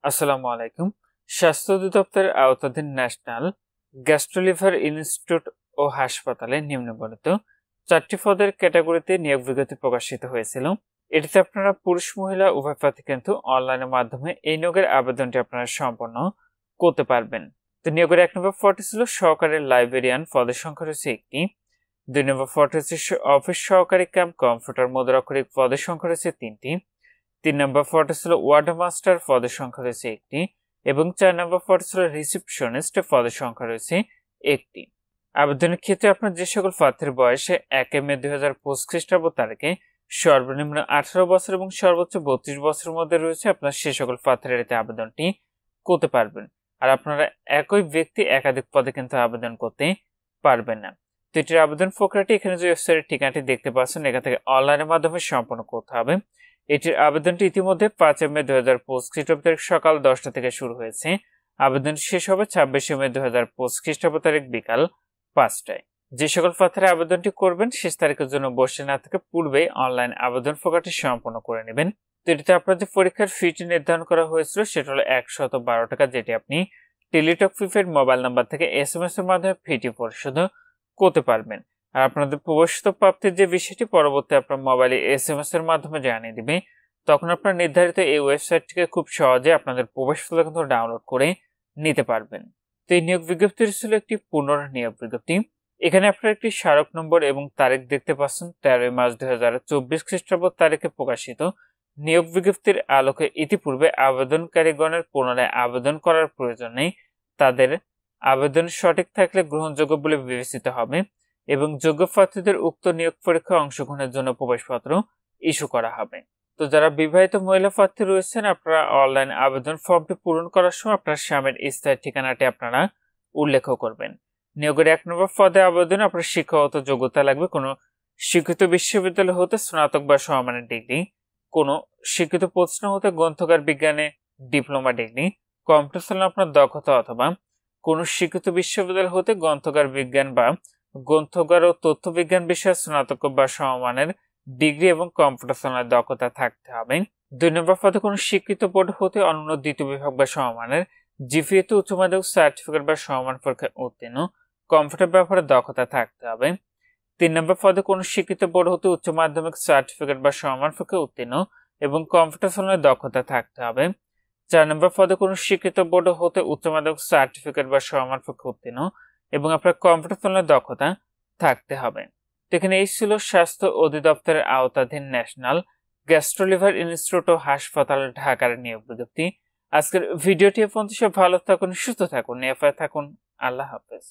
আসসালামু আলাইকুম। স্বাস্থ্য অধিদপ্তরের আওতাধীন ন্যাশনাল গ্যাস্ট্রোলিভার ইনস্টিটিউট ও হাসপাতালে নিম্নবর্ণিত 4টি পদের ক্যাটাগরিতে নিয়োগ বিজ্ঞপ্তি প্রকাশিত হয়েছিল। এটিতে আপনারা পুরুষ মহিলা উভয় প্রার্থী কিন্তু অনলাইনের মাধ্যমে এই নিয়োগের আবেদনটি আপনারা সম্পন্ন করতে পারবেন। তো নিয়োগের 1 নম্বর পদটি ছিল সহকারী লাইব্রেরিয়ান, পদের সংখ্যা রয়েছে একটি। 2 নম্বর পদটি হচ্ছে অফিস সহকারী কাম কম্পিউটার মুদ্রাক্ষরিক, পদের সংখ্যা রয়েছে 3টি। 3 নম্বর পদটি ছিল ওয়ার্ড মাস্টার, পদের সংখ্যা রয়েছে একটি। এবং 4 নম্বর পদটি ছিল রিসিপশনিস্ট, পদের সংখ্যা রয়েছে একটি। আবেদনের ক্ষেত্রে আপনার যে সকল প্রার্থীর বয়সে 1 মে 2025 খ্রিস্টাব্দ তারিখে সর্বনিম্ন 18 বছর এবং সর্বোচ্চ 32 বছরের মধ্যে রয়েছে, আপনার সে সকল প্রার্থীরা এতে আবেদনটি করতে পারবেন। আর আপনারা একই ব্যক্তি একাধিক পদে কিন্তু আবেদন করতে পারবেন না। তো এটির আবেদন প্রক্রিয়াটি এখানে যে ওয়েবসাইটের ঠিকানাটি দেখতে পাচ্ছেন, এখান থেকে অনলাইনের মাধ্যমে সম্পন্ন করতে হবে। এটির আবেদনটি ইতিমধ্যে 5 মে 2025 খ্রিস্টাব্দ তারিখ সকাল 10টা থেকে শুরু হয়েছে। আবেদন শেষ হবে 26 মে 2025 খ্রিস্টাব্দ তারিখ বিকাল 5টায়। যে সকল প্রার্থীরা আবেদনটি করবেন শেষ তারিখের জন্য বসে না থেকে পূর্বেই অনলাইন আবেদন প্রক্রিয়াটি সম্পন্ন করে নেবেন। তো এটিতে আপনার যে পরীক্ষার ফিটি নির্ধারণ করা হয়েছিল সেটা হলো 112 টাকা, যেটি আপনি টেলিটক প্রিপেড মোবাইল নাম্বার থেকে SMS এর মাধ্যমে ফিটি পরিশোধ করতে পারবেন। আর আপনাদের প্রবেশিত প্রাপ্তির যে বিষয়টি পরবর্তী আপনার মোবাইলে SMS এর মাধ্যমে জানিয়ে দিবে। তখন আপনার নির্ধারিত এই ওয়েবসাইটটিকে খুব সহজে আপনাদের প্রবেশপত্র কিন্তু ডাউনলোড করে নিতে পারবেন। তো এই নিয়োগ বিজ্ঞপ্তিটি ছিল একটি পুনর্নিয়োগ বিজ্ঞপ্তি। এখানে আপনারা একটি স্মারক নম্বর এবং তারিখ দেখতে পাচ্ছেন। 13 মার্চ 2024 খ্রিস্টাব্দ তারিখে প্রকাশিত নিয়োগ বিজ্ঞপ্তির আলোকে ইতিপূর্বে আবেদনকারীগণের পুনরায় আবেদন করার প্রয়োজন নেই। তাদের আবেদন সঠিক থাকলে গ্রহণযোগ্য বলে বিবেচিত হবে এবং যোগ্য প্রার্থীদের উক্ত নিয়োগ পরীক্ষায় অংশগ্রহণের জন্য প্রবেশপত্র ইস্যু করা হবে। তো যারা বিবাহিত মহিলা প্রার্থী রয়েছেন, আপনারা অনলাইন আবেদন ফর্মটি পূরণ করার সময় আপনার স্বামীর স্থায়ী ঠিকানাটি আপনারা উল্লেখ করবেন। নিয়োগের 1 নম্বর পদে আবেদনে আপনার শিক্ষাগত যোগ্যতা লাগবে কোনো স্বীকৃত বিশ্ববিদ্যালয় হতে স্নাতক বা সমমানের ডিগ্রি, কোনো স্বীকৃত প্রতিষ্ঠান হতে গ্রন্থাগার বিজ্ঞানে ডিপ্লোমা ডিগ্রি, কম্পিউটার চালানো আপনার দক্ষতা, অথবা কোনো স্বীকৃত বিশ্ববিদ্যালয় হতে গ্রন্থাগার বিজ্ঞান বা গ্রন্থাগার ও তথ্য বিজ্ঞান বিষয়ে স্নাতক বা সমমানের ডিগ্রি এবং কম্পিউটার চালানোর দক্ষতা থাকতে হবে। 2 নম্বর পদে কোনো স্বীকৃত বোর্ড হতে অনন্য দ্বিতীয় বিভাগ বা সমমানের জিপিএ তে উচ্চ মাধ্যমিক সার্টিফিকেট বা সমমান পরীক্ষায় উত্তীর্ণ, কম্পিউটার ব্যাপারে দক্ষতা থাকতে হবে। 3 নম্বর পদে কোনো স্বীকৃত বোর্ড হতে উচ্চ মাধ্যমিক সার্টিফিকেট বা সমমান পরীক্ষায় উত্তীর্ণ এবং কম্পিউটার চালানোর দক্ষতা থাকতে হবে। 4 নম্বর পদে কোনো স্বীকৃত বোর্ড হতে উচ্চ মাধ্যমিক সার্টিফিকেট বা সমমান পরীক্ষায় উত্তীর্ণ এবং আপনার কম্পিউটার চালানোর দক্ষতা থাকতে হবে। তো এখানে এই ছিল স্বাস্থ্য অধিদপ্তরের আওতাধীন ন্যাশনাল গ্যাস্ট্রোলিভার ইনস্টিটিউট ও হাসপাতাল ঢাকার নিয়োগ বিজ্ঞপ্তি। আজকের ভিডিওটি পর্যন্ত সব ভালো থাকুন, সুস্থ থাকুন, নিরাপদে থাকুন। আল্লাহ হাফেজ।